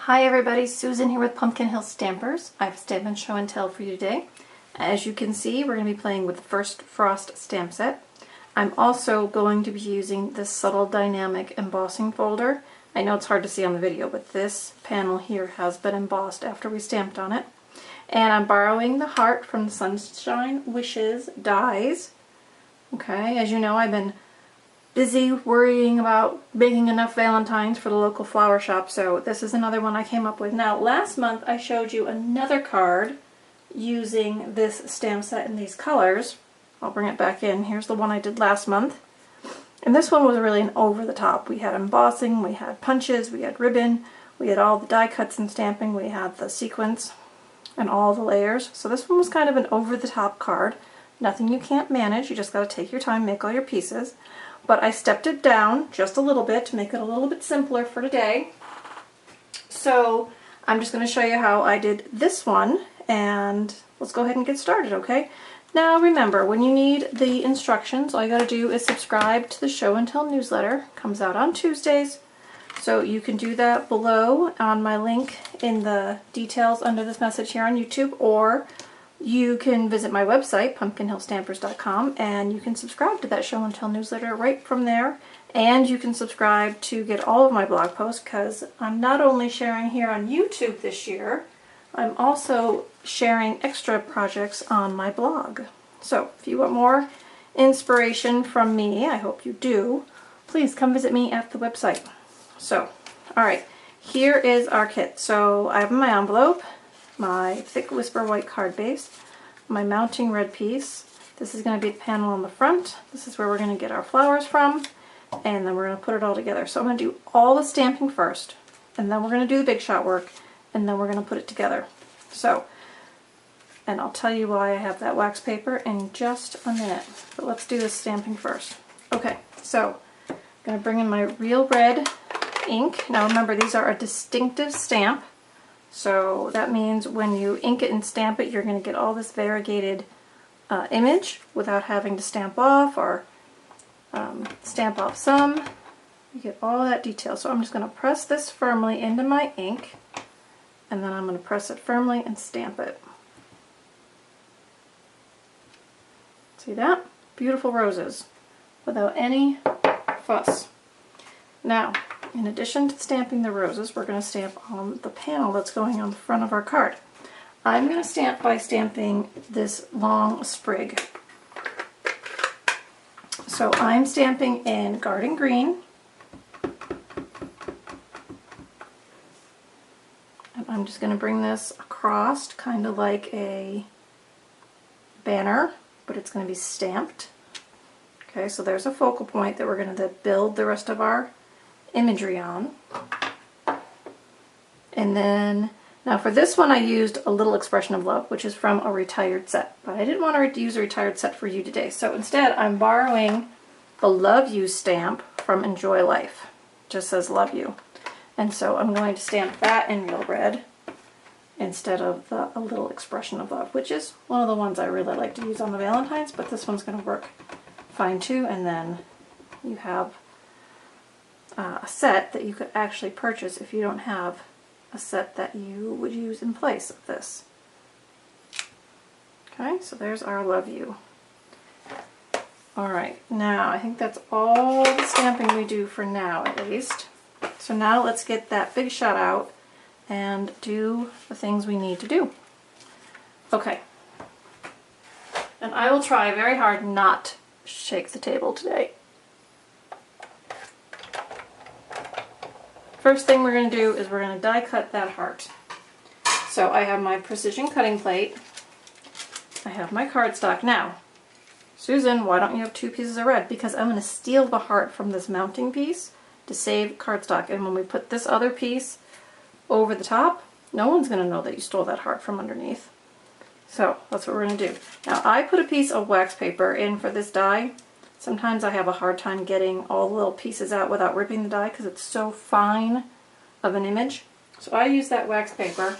Hi everybody, Susan here with Pumpkin Hill Stampers. I have a Stampin' Show and Tell for you today. As you can see, we're going to be playing with the first Frost stamp set. I'm also going to be using this Subtle Dynamic embossing folder. I know it's hard to see on the video, but this panel here has been embossed after we stamped on it. And I'm borrowing the heart from the Sunshine Wishes dies. Okay, as you know, I've been busy worrying about making enough Valentines for the local flower shop, so this is another one I came up with. Now, last month I showed you another card using this stamp set in these colors. I'll bring it back in. Here's the one I did last month. And this one was really an over-the-top. We had embossing, we had punches, we had ribbon, we had all the die cuts and stamping, we had the sequins and all the layers. So this one was kind of an over-the-top card. Nothing you can't manage, you just got to take your time, make all your pieces. But I stepped it down just a little bit to make it a little bit simpler for today. So I'm just going to show you how I did this one, and let's go ahead and get started, okay? Now remember, when you need the instructions, all you got to do is subscribe to the Show and Tell newsletter. It comes out on Tuesdays. So you can do that below on my link in the details under this message here on YouTube, or you can visit my website, pumpkinhillstampers.com, and you can subscribe to that Show and Tell newsletter right from there. And you can subscribe to get all of my blog posts, because I'm not only sharing here on YouTube this year, I'm also sharing extra projects on my blog. So if you want more inspiration from me, I hope you do, please come visit me at the website. So, alright, here is our kit. So I have in my envelope my thick Whisper white card base, my mounting red piece. This is going to be the panel on the front. This is where we're going to get our flowers from, and then we're going to put it all together. So I'm going to do all the stamping first, and then we're going to do the big shot work, and then we're going to put it together. So, and I'll tell you why I have that wax paper in just a minute, but let's do the stamping first. Okay, so I'm going to bring in my real red ink. Now remember, these are a distinctive stamp. So that means when you ink it and stamp it, you're going to get all this variegated image without having to stamp off or stamp off some. You get all that detail. So I'm just going to press this firmly into my ink, and then I'm going to press it firmly and stamp it. See that? Beautiful roses without any fuss. Now, in addition to stamping the roses, we're going to stamp on the panel that's going on the front of our card. I'm going to stamp by stamping this long sprig. So I'm stamping in Garden Green. And I'm just going to bring this across, kind of like a banner, but it's going to be stamped. Okay, so there's a focal point that we're going to build the rest of our imagery on. And then, now for this one I used a little Expression of Love, which is from a retired set, but I didn't want to use a retired set for you today, so instead I'm borrowing the Love You stamp from Enjoy Life. It just says Love You. And so I'm going to stamp that in real red instead of a little Expression of Love, which is one of the ones I really like to use on the Valentines, but this one's going to work fine too. And then you have a set that you could actually purchase if you don't have a set that you would use in place of this. Okay, so there's our Love You. Alright, now I think that's all the stamping we do for now, at least. So now let's get that big shot out and do the things we need to do. Okay. And I will try very hard not to shake the table today. First thing we're going to do is we're going to die cut that heart. So I have my precision cutting plate. I have my cardstock. Now, Susan, why don't you have two pieces of red? Because I'm going to steal the heart from this mounting piece to save cardstock. And when we put this other piece over the top, no one's going to know that you stole that heart from underneath. So that's what we're going to do. Now I put a piece of wax paper in for this die. Sometimes I have a hard time getting all the little pieces out without ripping the die because it's so fine of an image. So I use that wax paper.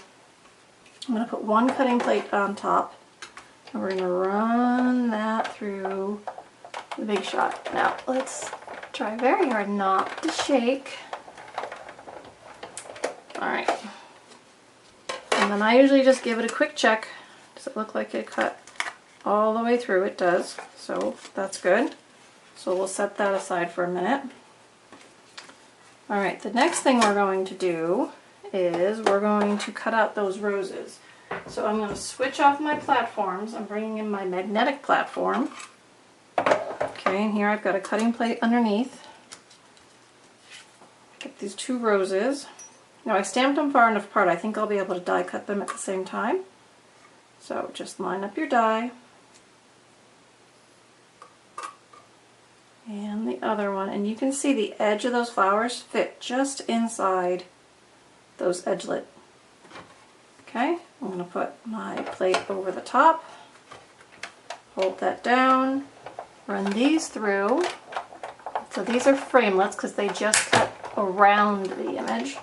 I'm going to put one cutting plate on top, and we're going to run that through the big shot. Now let's try very hard not to shake. Alright, And then I usually just give it a quick check. Does it look like it cut all the way through? It does, so that's good. So we'll set that aside for a minute. Alright, the next thing we're going to do is we're going to cut out those roses. So I'm going to switch off my platforms. I'm bringing in my magnetic platform. Okay, and here I've got a cutting plate underneath. Get these two roses. Now I stamped them far enough apart, I think I'll be able to die cut them at the same time. So just line up your die. And the other one, and you can see the edge of those flowers fit just inside those edgelet. Okay, I'm going to put my plate over the top, hold that down, run these through. So these are framelets because they just cut around the image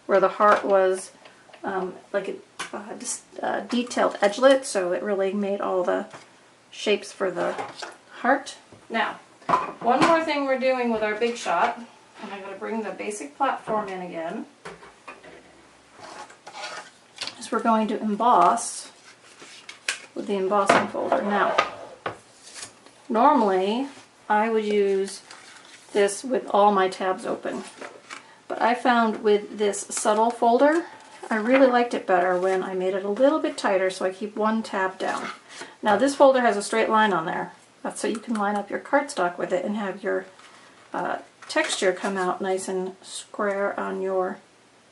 where the heart was like a detailed edgelet, so it really made all the shapes for the heart. Now, one more thing we're doing with our big shot, and I'm going to bring the basic platform in again, is we're going to emboss with the embossing folder. Now, normally I would use this with all my tabs open, but I found with this subtle folder, I really liked it better when I made it a little bit tighter, so I keep one tab down. Now this folder has a straight line on there. That's so you can line up your cardstock with it and have your texture come out nice and square on your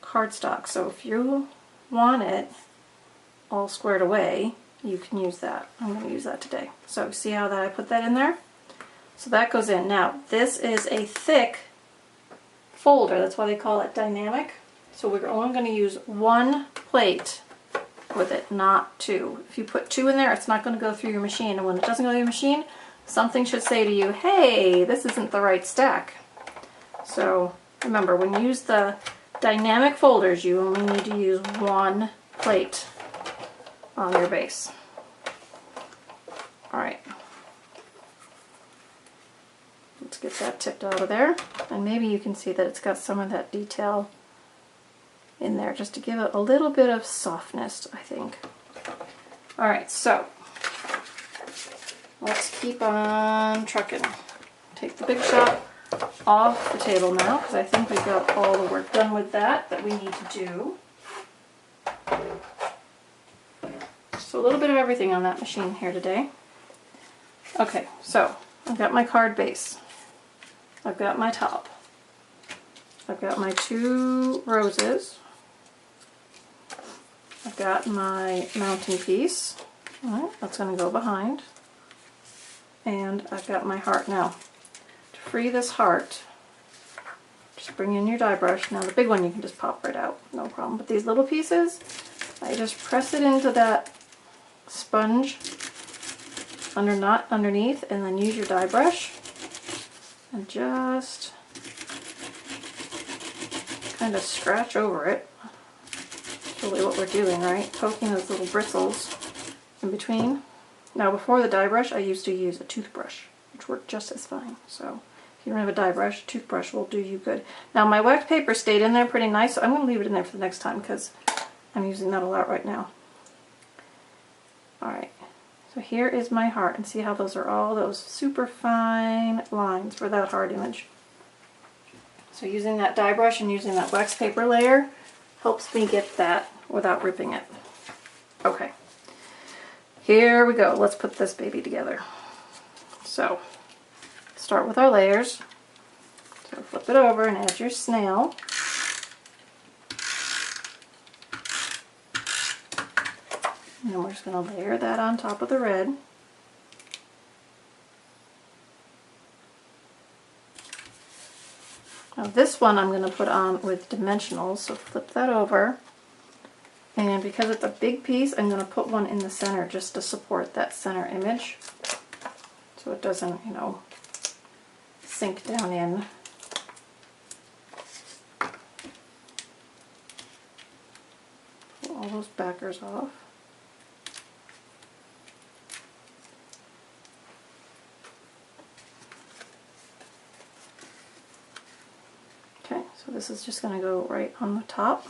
cardstock. So if you want it all squared away, you can use that. I'm going to use that today. So see how that I put that in there? So that goes in. Now this is a thick folder, that's why they call it dynamic. So we're only going to use one plate with it, not two. If you put two in there, it's not going to go through your machine, and when it doesn't go through your machine, something should say to you, hey, this isn't the right stack. So remember, when you use the dynamic folders, you only need to use one plate on your base. Alright. Let's get that tipped out of there. And maybe you can see that it's got some of that detail in there just to give it a little bit of softness, I think. Alright, so let's keep on trucking. Take the big shot off the table now, because I think we've got all the work done with that we need to do. So a little bit of everything on that machine here today. Okay, so I've got my card base. I've got my top. I've got my two roses. I've got my mounting piece. Alright, that's going to go behind. And I've got my heart. Now, to free this heart, just bring in your die brush. Now the big one you can just pop right out, no problem. But these little pieces, I just press it into that sponge underneath, and then use your die brush and just kind of scratch over it. That's really what we're doing, right? Poking those little bristles in between. Now before the die brush, I used to use a toothbrush, which worked just as fine. So if you don't have a die brush, a toothbrush will do you good. Now my wax paper stayed in there pretty nice, so I'm going to leave it in there for the next time because I'm using that a lot right now. Alright, so here is my heart, and see how those are all those super fine lines for that heart image. So using that die brush and using that wax paper layer helps me get that without ripping it. Okay, here we go. Let's put this baby together. So start with our layers. So flip it over and add your snail. And then we're just going to layer that on top of the red. Now this one I'm going to put on with dimensionals, so flip that over. And because it's a big piece, I'm going to put one in the center just to support that center image. So it doesn't, you know, sink down in. Pull all those backers off. Okay, so this is just going to go right on the top.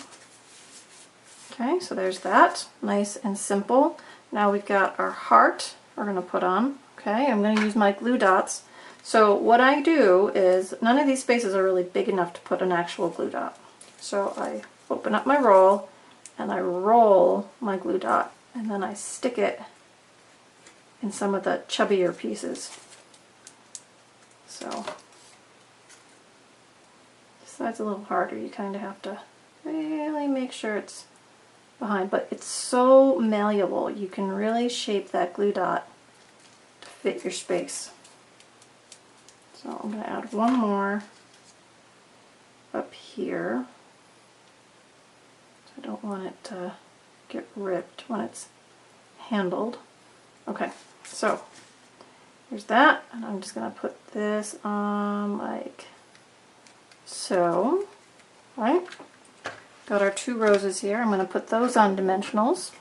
Okay, so there's that. Nice and simple. Now we've got our heart we're going to put on. Okay, I'm going to use my glue dots. So what I do is, none of these spaces are really big enough to put an actual glue dot. So I open up my roll and I roll my glue dot and then I stick it in some of the chubbier pieces. So this side's a little harder. You kind of have to really make sure it's behind, but it's so malleable. You can really shape that glue dot to fit your space. So I'm going to add one more up here. I don't want it to get ripped when it's handled. Okay, so here's that, and I'm just going to put this on like so. Right? Got our 2 roses here. I'm going to put those on dimensionals.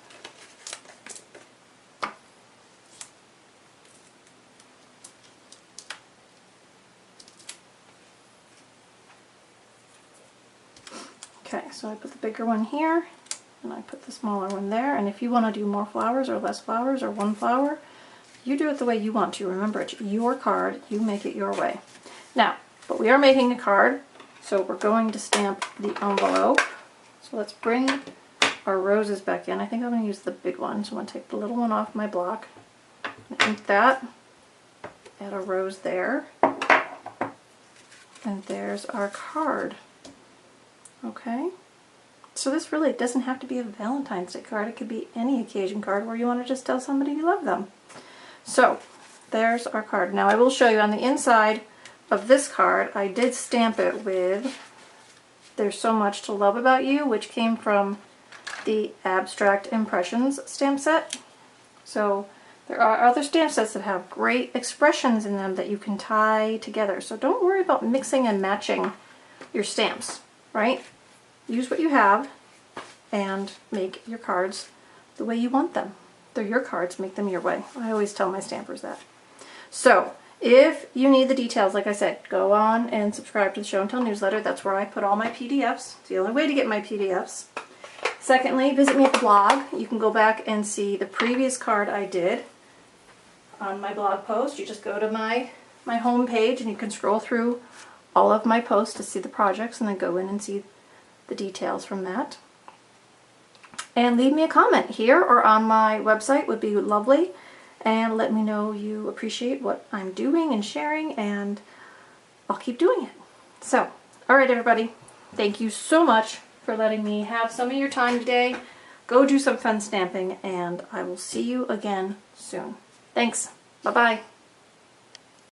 Okay, so I put the bigger one here, and I put the smaller one there, and if you want to do more flowers or less flowers or one flower, you do it the way you want to. Remember, it's your card, you make it your way. Now, but we are making a card, so we're going to stamp the envelope. So let's bring our roses back in. I think I'm going to use the big one, so I'm going to take the little one off my block, ink that, add a rose there, and there's our card. Okay, so this really doesn't have to be a Valentine's Day card. It could be any occasion card where you want to just tell somebody you love them. So there's our card. Now I will show you on the inside of this card, I did stamp it with There's So Much to Love About You, which came from the Abstract Impressions stamp set. So there are other stamp sets that have great expressions in them that you can tie together. So don't worry about mixing and matching your stamps. Right? Use what you have and make your cards the way you want them. They're your cards, make them your way. I always tell my stampers that. So, if you need the details, like I said, go on and subscribe to the Show and Tell newsletter. That's where I put all my PDFs. It's the only way to get my PDFs. Secondly, visit me at the blog. You can go back and see the previous card I did on my blog post. You just go to my home page and you can scroll through all of my posts to see the projects and then go in and see the details from that. And leave me a comment here or on my website would be lovely, and let me know you appreciate what I'm doing and sharing, and I'll keep doing it. So, alright everybody, thank you so much for letting me have some of your time today. Go do some fun stamping, and I will see you again soon. Thanks. Bye-bye.